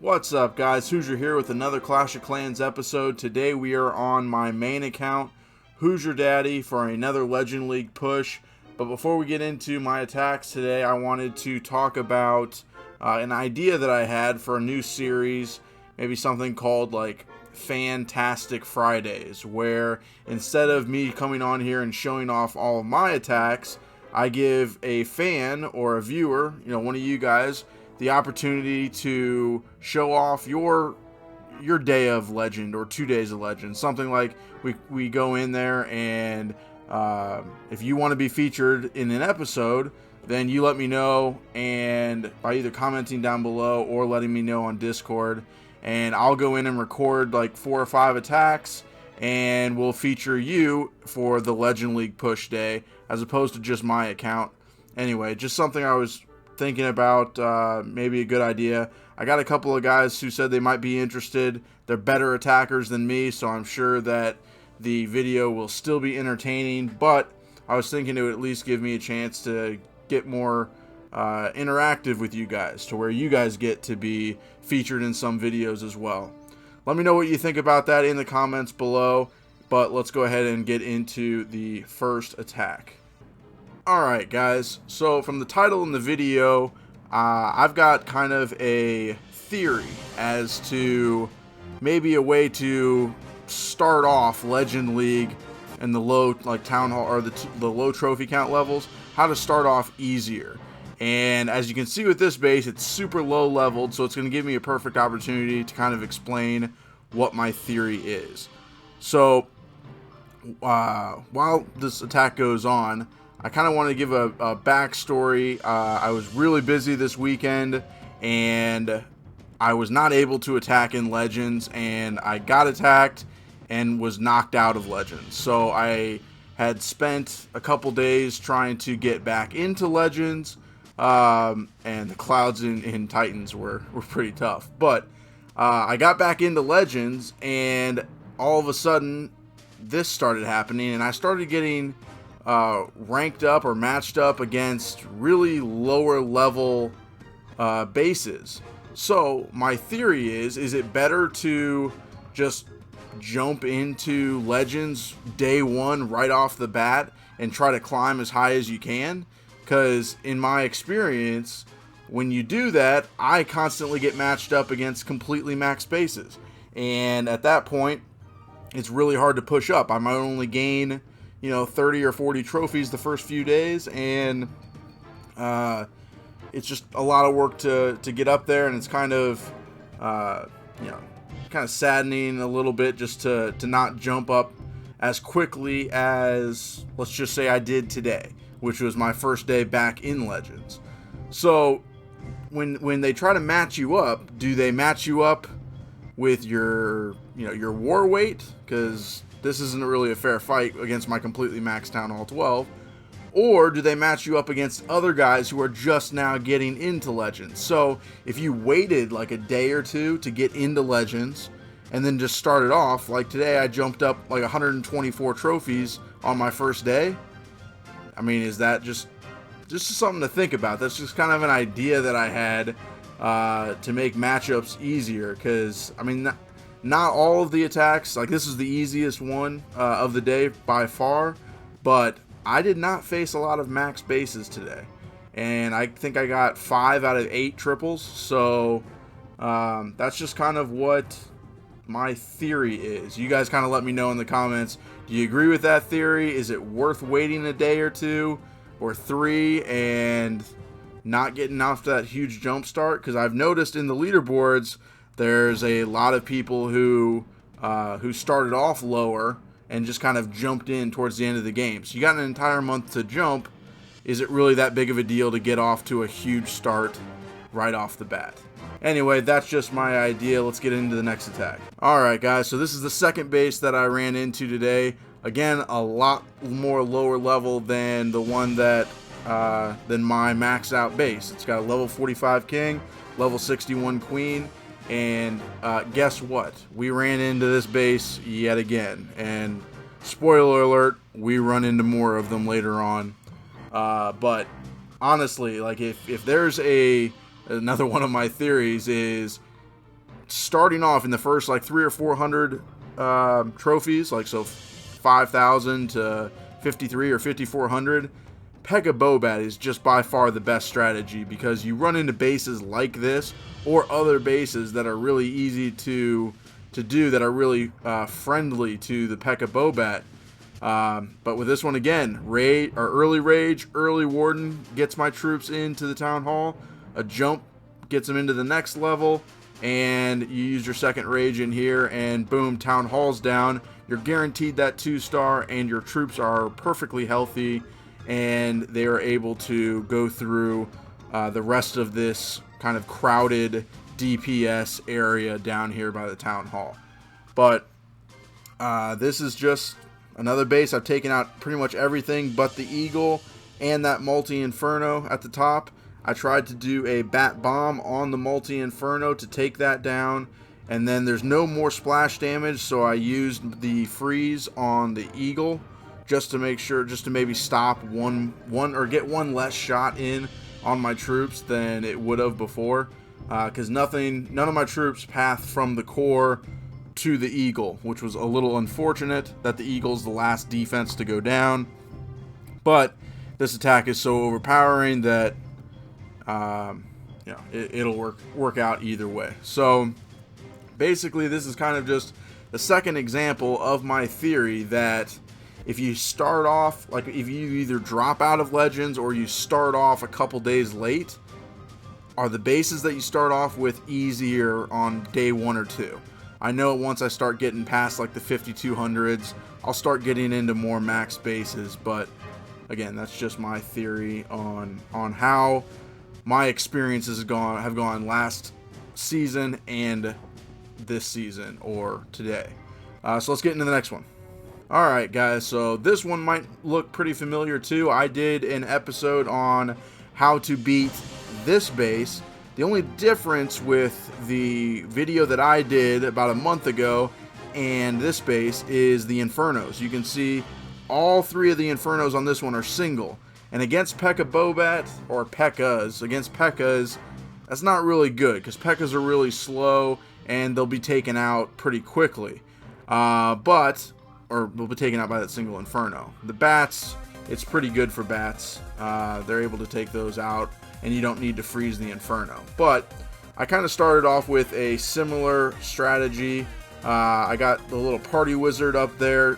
What's up, guys? Hoosier here with another Clash of Clans episode. Today we are on my main account, Hoosier Daddy, for another Legend League push. But before we get into my attacks today, I wanted to talk about an idea that I had for a new series, maybe something called like Fantastic Fridays, where instead of me coming on here and showing off all of my attacks, I give a fan or a viewer, one of you guys, the opportunity to show off your day of Legend or 2 days of Legend. Something like we go in there and if you want to be featured in an episode, then you let me know, and by either commenting down below or letting me know on Discord, and I'll go in and record like 4 or 5 attacks, and we'll feature you for the Legend League push day as opposed to just my account. Anyway, just something I was thinking about, maybe a good idea. I got a couple of guys who said they might be interested. They're better attackers than me, so I'm sure that the video will still be entertaining, but I was thinking it would at least give me a chance to get more interactive with you guys, to where you guys get to be featured in some videos as well. Let me know what you think about that in the comments below, but let's go ahead and get into the first attack. Alright guys, so from the title in the video, I've got kind of a theory as to maybe a way to start off Legend League and the low town hall or the low trophy count levels, how to start off easier. And as you can see with this base, it's super low leveled, so it's going to give me a perfect opportunity to kind of explain what my theory is. So while this attack goes on, I kind of want to give a backstory. I was really busy this weekend, and I was not able to attack in Legends, and I got attacked and was knocked out of Legends. So I had spent a couple days trying to get back into Legends, and the clouds in Titans were pretty tough. But I got back into Legends, and all of a sudden, this started happening, and I started getting ranked up or matched up against really lower level bases. So my theory is it better to just jump into Legends day one right off the bat and try to climb as high as you can? Because in my experience, when you do that, I constantly get matched up against completely maxed bases, and at that point it's really hard to push up. I might only gain 30 or 40 trophies the first few days, and it's just a lot of work to get up there, and it's kind of saddening a little bit just to not jump up as quickly as, let's just say, I did today, which was my first day back in Legends. So when they try to match you up, do they match you up with your war weight? Because this isn't really a fair fight against my completely maxed Town Hall 12. Or do they match you up against other guys who are just now getting into Legends? So if you waited like a day or two to get into Legends and then just started off, like today I jumped up like 124 trophies on my first day. I mean, is that just something to think about? That's just kind of an idea that I had to make matchups easier, because I mean, not all of the attacks, like this is the easiest one of the day by far, but I did not face a lot of max bases today, and I think I got 5 out of 8 triples. So that's just kind of what my theory is. You guys kind of let me know in the comments, do you agree with that theory? Is it worth waiting a day or 2 or 3 and not getting off that huge jump start? Because I've noticed in the leaderboards there's a lot of people who started off lower and just kind of jumped in towards the end of the game. So you got an entire month to jump. Is it really that big of a deal to get off to a huge start right off the bat? Anyway, that's just my idea. Let's get into the next attack. Alright guys, so this is the second base that I ran into today. Again, a lot more lower level than the one that than my maxed out base. It's got a level 45 king, level 61 queen, and guess what? We ran into this base yet again, and spoiler alert, we run into more of them later on. But honestly, like if there's another one of my theories is starting off in the first like 300 or 400 trophies, like so 5,000 to 53 or 5,400, Pekka Bobat is just by far the best strategy, because you run into bases like this or other bases that are really easy to do, that are really friendly to the Pekka Bobat. But with this one again, early Rage, early Warden gets my troops into the Town Hall. A jump gets them into the next level, and you use your second Rage in here, and boom, Town Hall's down. You're guaranteed that 2-star, and your troops are perfectly healthy, and they are able to go through the rest of this kind of crowded DPS area down here by the Town Hall. But this is just another base. I've taken out pretty much everything but the Eagle and that Multi-Inferno at the top. I tried to do a Bat Bomb on the Multi-Inferno to take that down, and then there's no more splash damage, so I used the freeze on the Eagle just to make sure, just to maybe stop one or get one less shot in on my troops than it would have before, because none of my troops path from the core to the Eagle, which was a little unfortunate that the Eagle's the last defense to go down. But this attack is so overpowering that it'll work out either way. So basically, this is kind of just the second example of my theory that if you start off, like if you either drop out of Legends or you start off a couple days late, are the bases that you start off with easier on day 1 or 2. I know once I start getting past like the 5200s, I'll start getting into more max bases, but again, that's just my theory on how my experiences have gone last season and this season, or today. So let's get into the next one. Alright guys, so this one might look pretty familiar too. I did an episode on how to beat this base. The only difference with the video that I did about a month ago and this base is the Infernos. You can see all 3 of the Infernos on this one are single. And against Pekka Bobat, or Pekkas, against Pekkas, that's not really good, because Pekkas are really slow and they'll be taken out pretty quickly. Or will be taken out by that single Inferno. The Bats, it's pretty good for Bats. They're able to take those out, and you don't need to freeze the Inferno. But I kind of started off with a similar strategy. I got the little Party Wizard up there,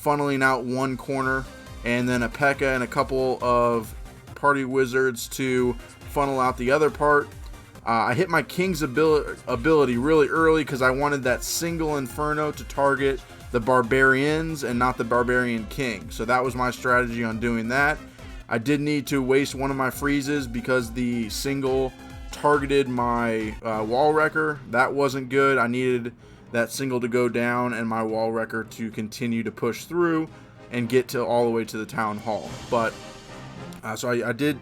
funneling out one corner, and then a Pekka and a couple of Party Wizards to funnel out the other part. I hit my King's ability really early because I wanted that single Inferno to target the Barbarians and not the Barbarian King. So that was my strategy on doing that. I did need to waste one of my freezes because the single targeted my Wall Wrecker. That wasn't good. I needed that single to go down and my Wall Wrecker to continue to push through and get to all the way to the Town Hall. But so I did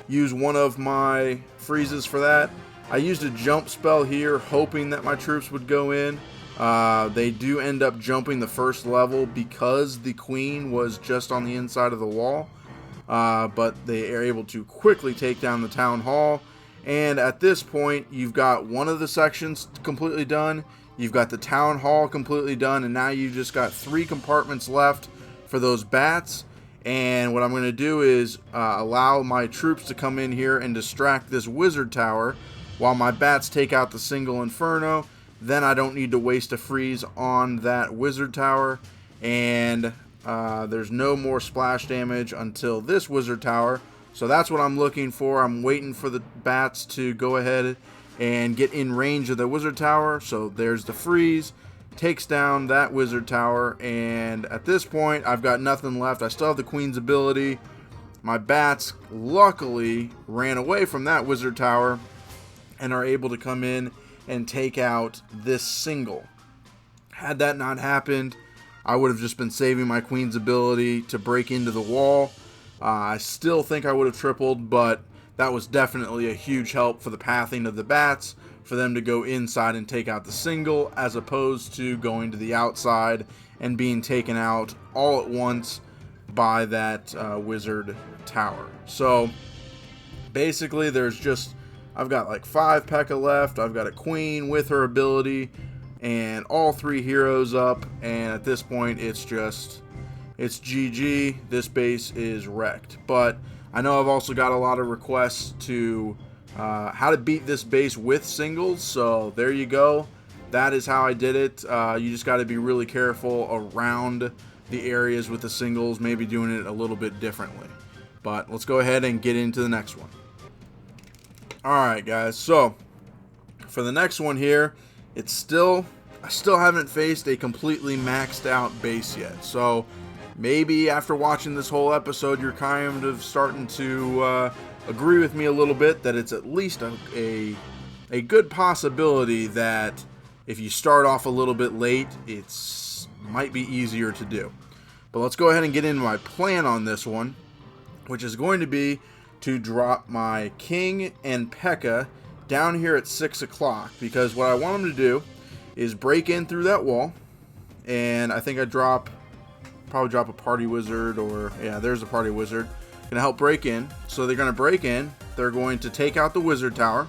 use one of my freezes for that. I used a jump spell here, hoping that my troops would go in. They do end up jumping the first level because the Queen was just on the inside of the wall. But they are able to quickly take down the Town Hall. And at this point, you've got one of the sections completely done. You've got the Town Hall completely done. And now you've just got 3 compartments left for those bats. And what I'm going to do is allow my troops to come in here and distract this wizard tower while my bats take out the single Inferno. Then I don't need to waste a freeze on that wizard tower. And there's no more splash damage until this wizard tower. So that's what I'm looking for. I'm waiting for the bats to go ahead and get in range of the wizard tower. So there's the freeze. Takes down that wizard tower, and at this point I've got nothing left. I still have the Queen's ability. My bats luckily ran away from that wizard tower and are able to come in and take out this single. Had that not happened, I would have just been saving my Queen's ability to break into the wall. I still think I would have tripled, but that was definitely a huge help for the pathing of the bats, for them to go inside and take out the single, as opposed to going to the outside and being taken out all at once by that wizard tower. So basically there's just I've got like 5 P.E.K.K.A left. I've got a queen with her ability and all 3 heroes up, and at this point it's GG. This base is wrecked. But I know I've also got a lot of requests to how to beat this base with singles, so there you go. That is how I did it. You just got to be really careful around the areas with the singles, maybe doing it a little bit differently. But let's go ahead and get into the next one. Alright guys, so for the next one here, I still haven't faced a completely maxed out base yet. So maybe after watching this whole episode, you're kind of starting to agree with me a little bit that it's at least a good possibility that if you start off a little bit late, it's might be easier to do. But let's go ahead and get into my plan on this one, which is going to be to drop my king and P.E.K.K.A down here at 6 o'clock, because what I want them to do is break in through that wall, and I think I probably drop a party wizard, or yeah, there's a party wizard, gonna help break in. So they're gonna break in, they're going to take out the wizard tower,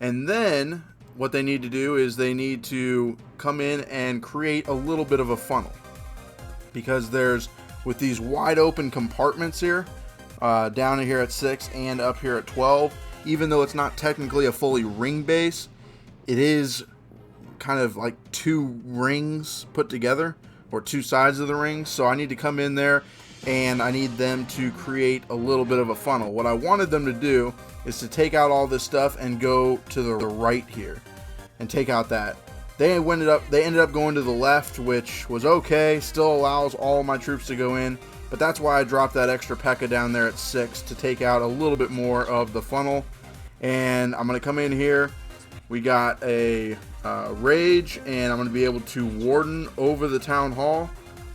and then what they need to do is they need to come in and create a little bit of a funnel, because there's, with these wide open compartments here, down here at 6 and up here at 12, even though it's not technically a fully ring base, it is kind of like 2 rings put together, or 2 sides of the ring. So I need to come in there and I need them to create a little bit of a funnel. What I wanted them to do is to take out all this stuff and go to the right here and take out that. They ended up going to the left, which was okay, still allows all my troops to go in. But that's why I dropped that extra P.E.K.K.A down there at 6 to take out a little bit more of the funnel. And I'm going to come in here. We got a Rage, and I'm going to be able to Warden over the Town Hall.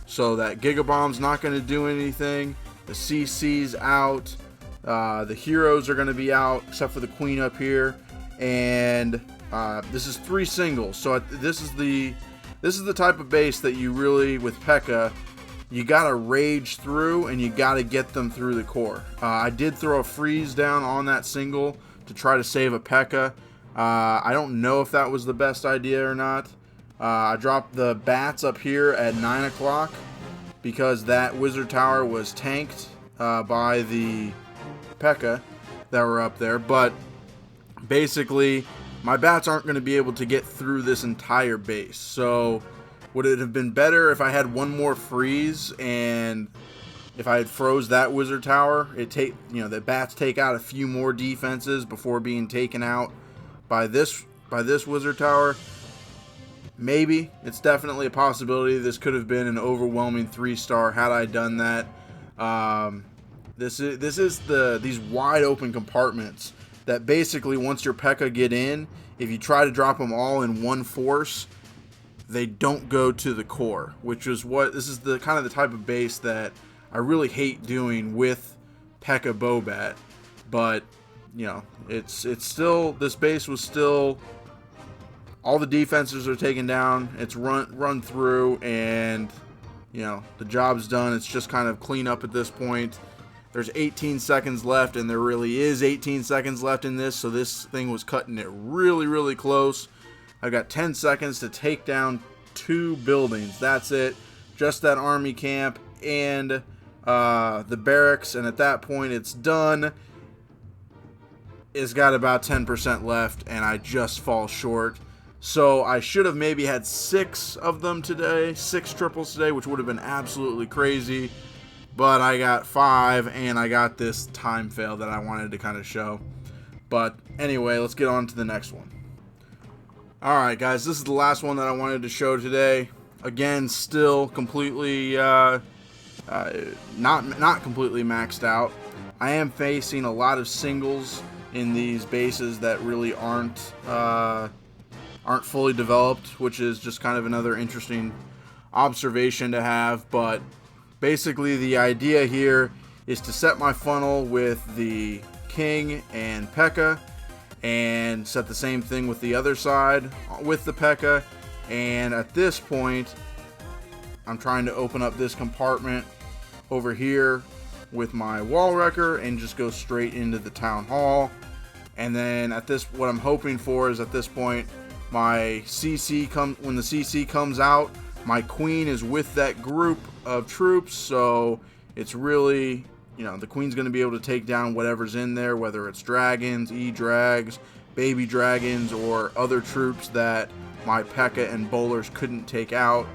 So that Giga Bomb's not going to do anything. The CC's out. The heroes are going to be out, except for the Queen up here. And this is 3 singles. So this is the type of base that you really, with P.E.K.K.A, you gotta rage through, and you gotta get them through the core. I did throw a freeze down on that single to try to save a P.E.K.K.A. I don't know if that was the best idea or not. I dropped the bats up here at 9 o'clock because that wizard tower was tanked by the P.E.K.K.A that were up there. But basically, my bats aren't going to be able to get through this entire base. So would it have been better if I had one more freeze, and if I had froze that wizard tower, the bats take out a few more defenses before being taken out by this wizard tower? Maybe. It's definitely a possibility. This could have been an overwhelming 3-star had I done that. This is these wide open compartments that basically, once your P.E.K.K.A get in, if you try to drop them all in one force, they don't go to the core, which is this is the kind of the type of base that I really hate doing with P.E.K.K.A Bobat. But you know, it's still, this base was still, all the defenses are taken down, it's run through, and you know, the job's done. It's just kind of clean up at this point. There's 18 seconds left, and there really is 18 seconds left in this, so this thing was cutting it really, really close. I've got 10 seconds to take down 2 buildings. That's it. Just that army camp and the barracks, and at that point it's done. It's got about 10% left, and I just fall short. So I should have maybe had 6 of them today, 6 triples today, which would have been absolutely crazy. But I got 5, and I got this time fail that I wanted to kind of show. But anyway, let's get on to the next one. Alright guys, this is the last one that I wanted to show today. Again, still completely, not completely maxed out. I am facing a lot of singles in these bases that really aren't fully developed, which is just kind of another interesting observation to have. But basically the idea here is to set my funnel with the King and P.E.K.K.A, and set the same thing with the other side with the P.E.K.K.A. And at this point, I'm trying to open up this compartment over here with my wall wrecker and just go straight into the town hall. And then what I'm hoping for is at this point, when the CC comes out, my queen is with that group of troops, so it's really, the queen's going to be able to take down whatever's in there, whether it's dragons, E-drags, baby dragons, or other troops that my P.E.K.K.A. and bowlers couldn't take out.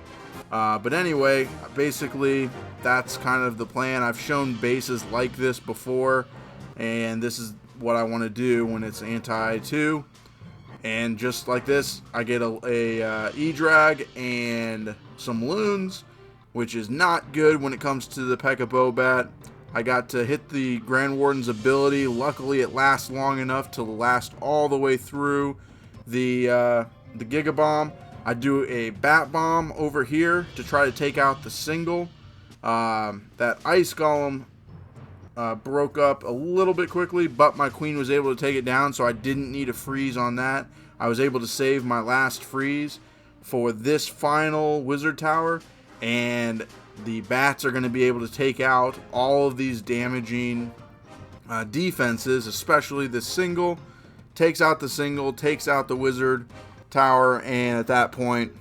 But anyway, basically, that's kind of the plan. I've shown bases like this before, and this is what I want to do when it's anti-2. And just like this, I get a E-drag and some loons, which is not good when it comes to the P.E.K.K.A. Bobat. I got to hit the Grand Warden's ability. Luckily, it lasts long enough to last all the way through the Giga Bomb. I do a Bat Bomb over here to try to take out the single. That Ice Golem broke up a little bit quickly, but my queen was able to take it down, so I didn't need a freeze on that. I was able to save my last freeze for this final wizard tower, and the bats are going to be able to take out all of these damaging defenses, especially the single. Takes out the single, takes out the wizard tower, and at that point,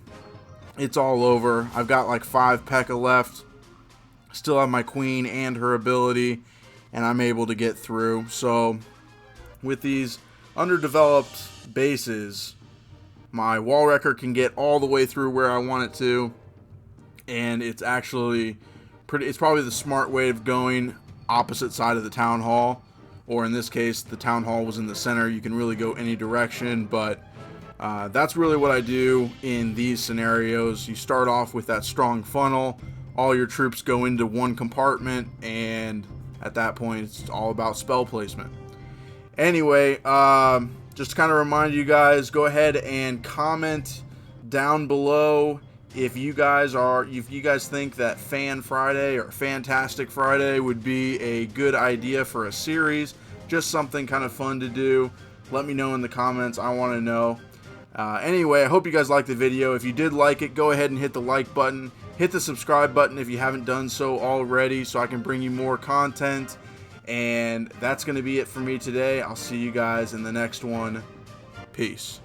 it's all over. I've got like 5 P.E.K.K.A. left. Still have my queen and her ability, and I'm able to get through. So with these underdeveloped bases, my wall wrecker can get all the way through where I want it to, and it's actually it's probably the smart way of going opposite side of the town hall, or in this case the town hall was in the center. You can really go any direction, but that's really what I do in these scenarios. You start off with that strong funnel, all your troops go into one compartment, and at that point it's all about spell placement. Anyway, just to kind of remind you guys, go ahead and comment down below if you guys think that Fan Friday or Fantastic Friday would be a good idea for a series, just something kind of fun to do. Let me know in the comments. I want to know. Anyway, I hope you guys liked the video. If you did like it, go ahead and hit the like button. Hit the subscribe button if you haven't done so already, so I can bring you more content. And that's going to be it for me today. I'll see you guys in the next one. Peace.